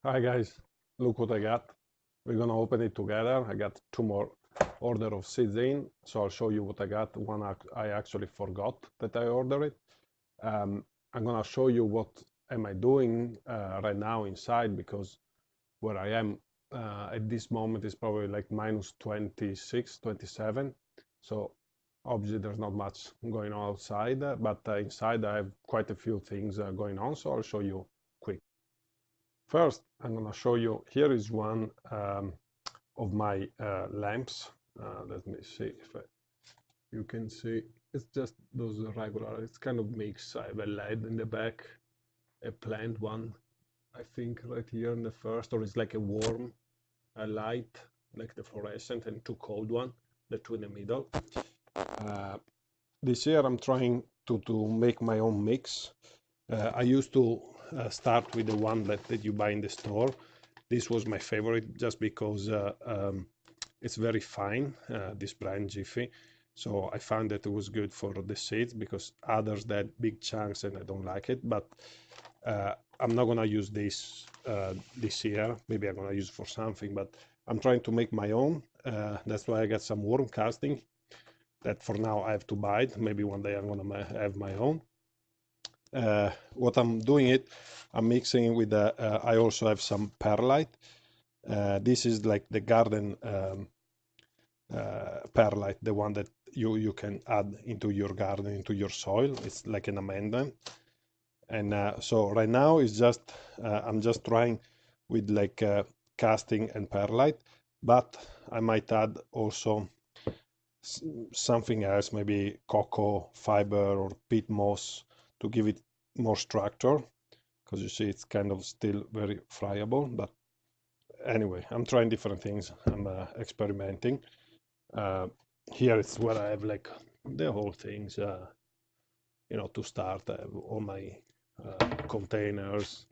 Hi guys, look what I got. We're gonna open it together. I got two more order of seeds in, so I'll show you what I got. One I actually forgot that I ordered it. I'm gonna show you what am I doing right now inside because where I am at this moment is probably like minus 26, 27. So obviously there's not much going on outside, but inside I have quite a few things going on, so I'll show you quick. First, I'm going to show you, here is one of my lamps. Let me see if you can see. It's just those regular, it's kind of mixed. I have a LED in the back, a plant one, I think right here in the first, or it's like a warm light, like the fluorescent, and two cold one, the two in the middle. This year I'm trying to make my own mix. I used to start with the one that you buy in the store. This was my favorite just because it's very fine, this brand Jiffy. So I found that it was good for the seeds because others that big chunks and I don't like it. But I'm not gonna use this this year. Maybe I'm gonna use it for something, but I'm trying to make my own. That's why I got some worm casting that for now I have to buy it. Maybe one day I'm gonna have my own. What I'm doing it, I'm mixing with I also have some perlite. This is like the garden perlite, the one that you can add into your garden, into your soil. It's like an amendment. And so right now it's just I'm just trying with like casting and perlite, but I might add also something else, maybe cocoa fiber or peat moss to give it more structure, because you see it's kind of still very friable. But anyway, I'm trying different things. I'm experimenting. Here it's where I have like the whole things, to start. I have all my containers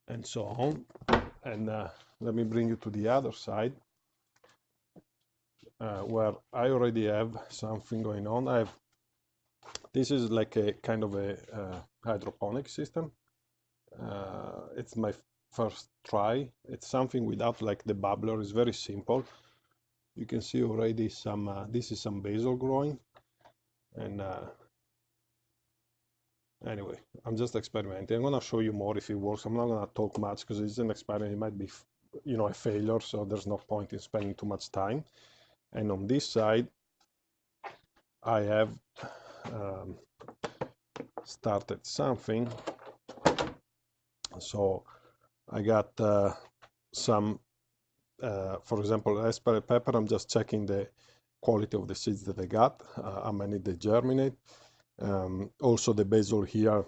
and so on. And let me bring you to the other side, where I already have something going on. This is like a kind of a hydroponic system. It's my first try. It's something without like the bubbler. It's very simple. You can see already some, this is some basil growing. And anyway, I'm just experimenting. I'm gonna show you more if it works. I'm not gonna talk much because it's an experiment. It might be, a failure, so there's no point in spending too much time. And on this side, I have started something. So I got some, for example, raspberry pepper. I'm just checking the quality of the seeds that I got, how many they germinate. Also the basil here,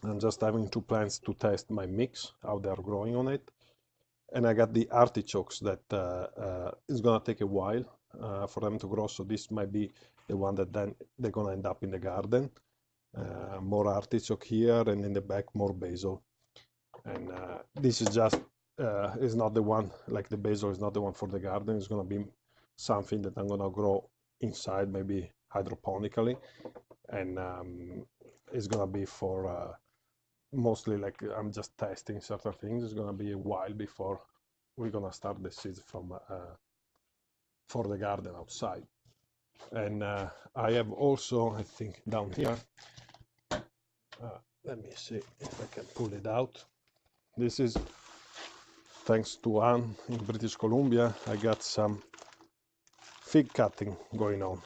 I'm just having two plants to test my mix, how they're growing on it. And I got the artichokes that is gonna take a while for them to grow. So this might be the one that then they're gonna end up in the garden. More artichoke here, and in the back more basil. And this is just is not the one, like the basil is not the one for the garden. It's gonna be something that I'm gonna grow inside, maybe hydroponically, and it's gonna be for mostly like I'm just testing certain things. It's gonna be a while before we're gonna start the seeds from for the garden outside. And I have also, I think down here, let me see if I can pull it out. This is thanks to Anne in British Columbia. I got some fig cutting going on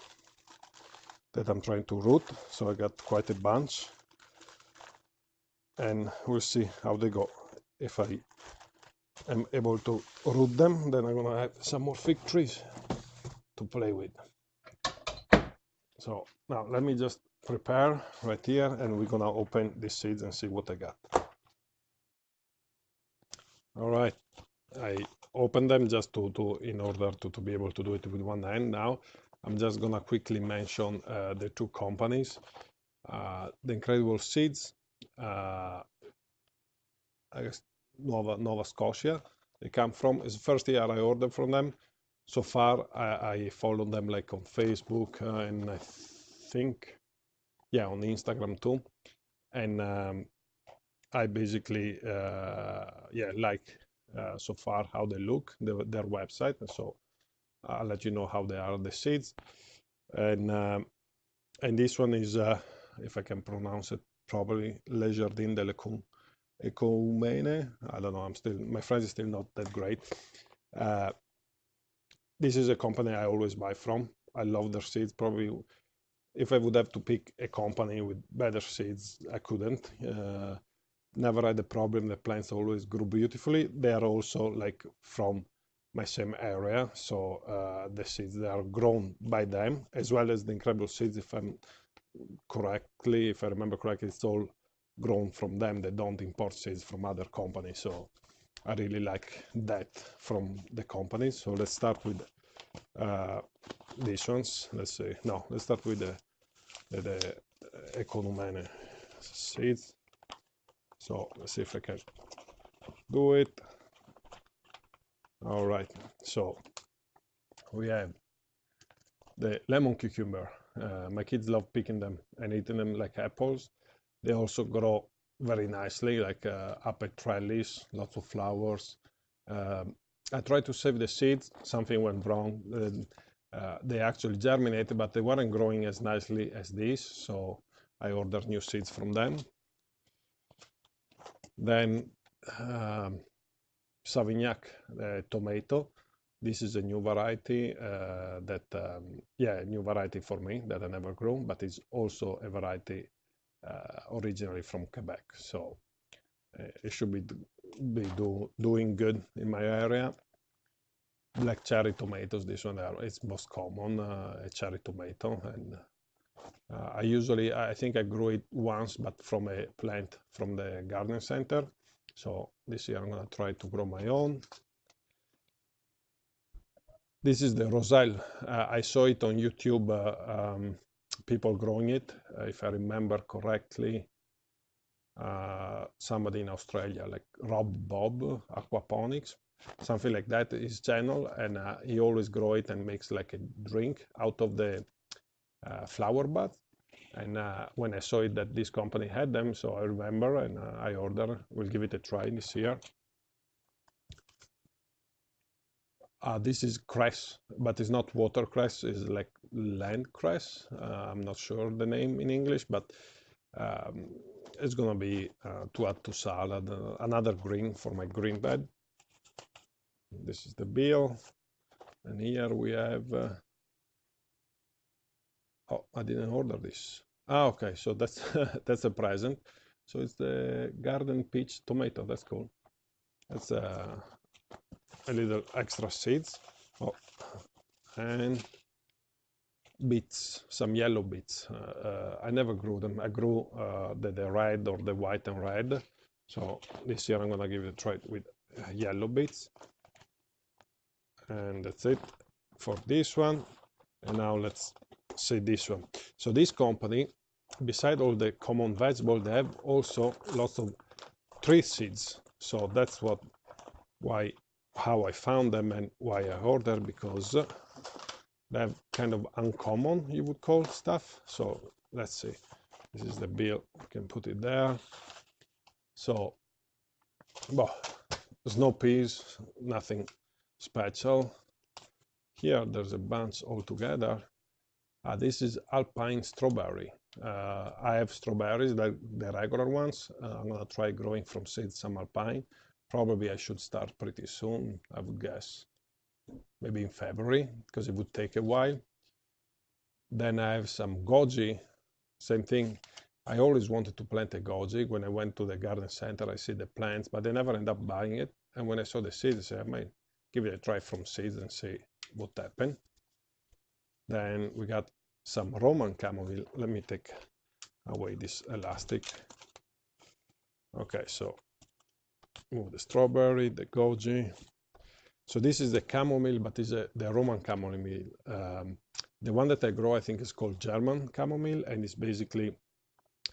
that I'm trying to root. So I got quite a bunch, and we'll see how they go. If I am able to root them, then I'm gonna have some more fig trees to play with. So now let me just prepare right here, and we're gonna open the seeds and see what I got. All right, I opened them just in order to be able to do it with one hand. Now I'm just gonna quickly mention the two companies. The Incredible Seeds, I guess Nova Scotia they come from. It's the first year I ordered from them. So far I followed them like on Facebook and I think on Instagram too. And I basically yeah, like so far how they look, their website, and so I'll let you know how they are, the seeds. And this one is if I can pronounce it properly, Le Jardin de l'Ecumene. I don't know, my French is still not that great. This is a company I always buy from. I love their seeds. Probably if I would have to pick a company with better seeds, I couldn't. Never had a problem. The plants always grew beautifully. They are also like from my same area, so the seeds, they are grown by them, as well as the incredible seeds. If I remember correctly, it's all grown from them. They don't import seeds from other companies, so I really like that from the companies. So let's start with these ones. Let's start with the Economene seeds. So let's see if I can do it. All right, so we have the lemon cucumber. My kids love picking them and eating them like apples. They also grow very nicely, like up a trellis, lots of flowers. I tried to save the seeds. Something went wrong. They actually germinated, but they weren't growing as nicely as these, so I ordered new seeds from them. Then Savini Ak Tomato. This is a new variety new variety for me that I never grew, but it's also a variety originally from Quebec. So it should be doing good in my area. Black cherry tomatoes, this one it's most common, a cherry tomato, and I think I grew it once, but from a plant from the garden center. So this year I'm gonna try to grow my own. This is the roselle. I saw it on YouTube, people growing it. If I remember correctly, somebody in Australia, like Bob Aquaponics, something like that, his channel, and he always grow it and makes like a drink out of the flower bud. And when I saw it that this company had them, so I remember, and I ordered. We'll give it a try this year. This is cress, but it's not watercress, it's like land cress. I'm not sure the name in English, but it's gonna be to add to salad, another green for my green bed. This is the bill, and here we have, oh, I didn't order this. Okay, so that's that's a present. So it's the garden peach tomato. That's cool. That's a little extra seeds. Oh, and beets, some yellow beets. I never grew them. I grew the red or the white and red. So this year I'm gonna give it a try with yellow beets. And that's it for this one. And now let's see this one. So this company, beside all the common vegetables, they have also lots of tree seeds. So that's how I found them and why I ordered, because they have kind of uncommon, you would call, stuff. So let's see. This is the bill. You can put it there. So, snow peas, nothing special. Here there's a bunch all together. This is Alpine Strawberry. I have strawberries, like the regular ones. I'm gonna try growing from seeds some Alpine. Probably I should start pretty soon, I would guess. Maybe in February, because it would take a while. Then I have some Goji, same thing. I always wanted to plant a Goji. When I went to the garden center, I see the plants, but I never end up buying it. And when I saw the seeds, I said, I might give it a try from seeds and see what happened. Then we got some Roman chamomile. Let me take away this elastic. Okay, so move the strawberry, the Goji. So this is the chamomile, but is the Roman chamomile. The one that I grow, I think, is called German chamomile, and it's basically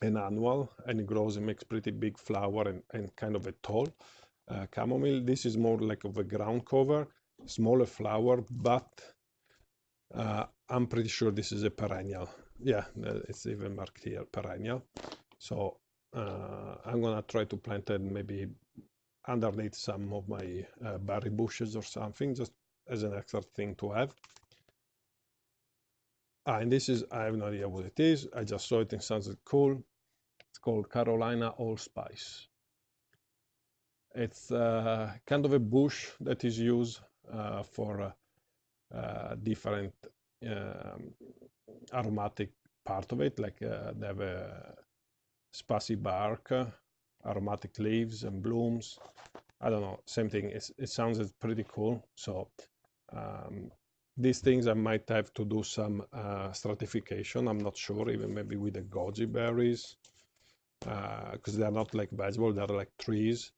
an annual, and it grows and makes pretty big flower and kind of a tall chamomile. This is more like of a ground cover, smaller flower, but I'm pretty sure this is a perennial. Yeah, it's even marked here, perennial. So I'm gonna try to plant it maybe underneath some of my berry bushes or something, just as an extra thing to have. And this is, I have no idea what it is. I just saw it and sounded cool. It's called Carolina Allspice. It's kind of a bush that is used for different aromatic part of it, like they have a spicy bark, aromatic leaves and blooms. I don't know, same thing. It sounds pretty cool. So these things I might have to do some stratification. I'm not sure, even maybe with the goji berries, because they're not like vegetable, they're like trees.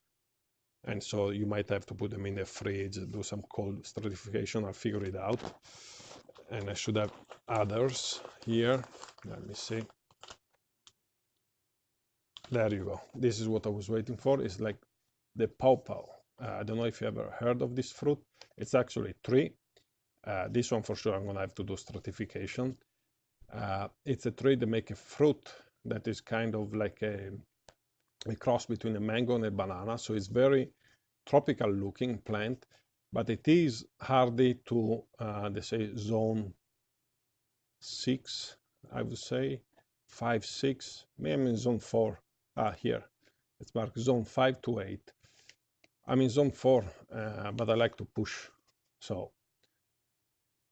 And so you might have to put them in the fridge, do some cold stratification. I'll figure it out. And I should have others here. Let me see. There you go. This is what I was waiting for. It's like the pawpaw. I don't know if you ever heard of this fruit. It's actually a tree. This one for sure I'm gonna have to do stratification. It's a tree that makes a fruit that is kind of like a cross between a mango and a banana. So it's very tropical looking plant, but it is hardy to, they say, zone 6, I would say, 5, 6, maybe I'm in zone 4. Here, it's marked zone 5 to 8. I'm in zone 4, but I like to push, so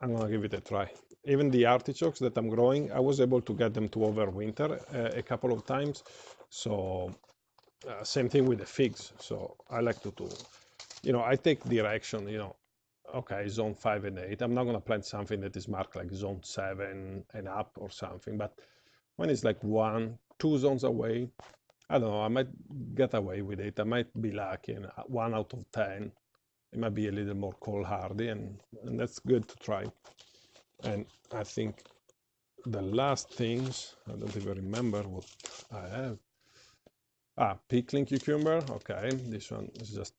I'm gonna give it a try. Even the artichokes that I'm growing, I was able to get them to overwinter a couple of times. So same thing with the figs. So I like to do, I take direction, okay, zone 5 and 8. I'm not gonna plant something that is marked like zone 7 and up or something, but when it's like 1, 2 zones away, I don't know, I might get away with it. I might be lucky, and 1 out of 10. It might be a little more cold hardy, and that's good to try. And I think the last things, I don't even remember what I have. Pickling cucumber. Okay, this one is just,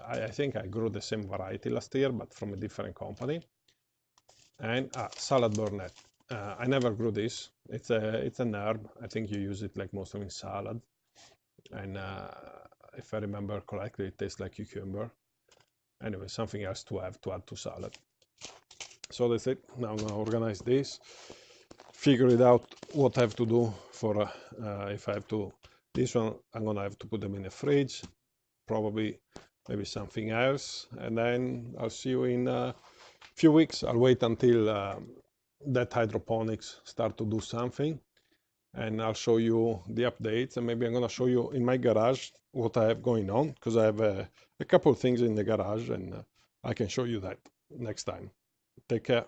I think I grew the same variety last year, but from a different company. And salad burnet. I never grew this. It's an herb. I think you use it like mostly in salad. And if I remember correctly, it tastes like cucumber. Anyway, something else to have to add to salad. So that's it. Now I'm gonna organize this, figure it out what I have to do for if I have to. This one I'm gonna have to put them in the fridge, probably maybe something else, and then I'll see you in a few weeks. I'll wait until that hydroponics start to do something, and I'll show you the updates, and maybe I'm gonna show you in my garage what I have going on, because I have a couple of things in the garage, and I can show you that next time. Take care.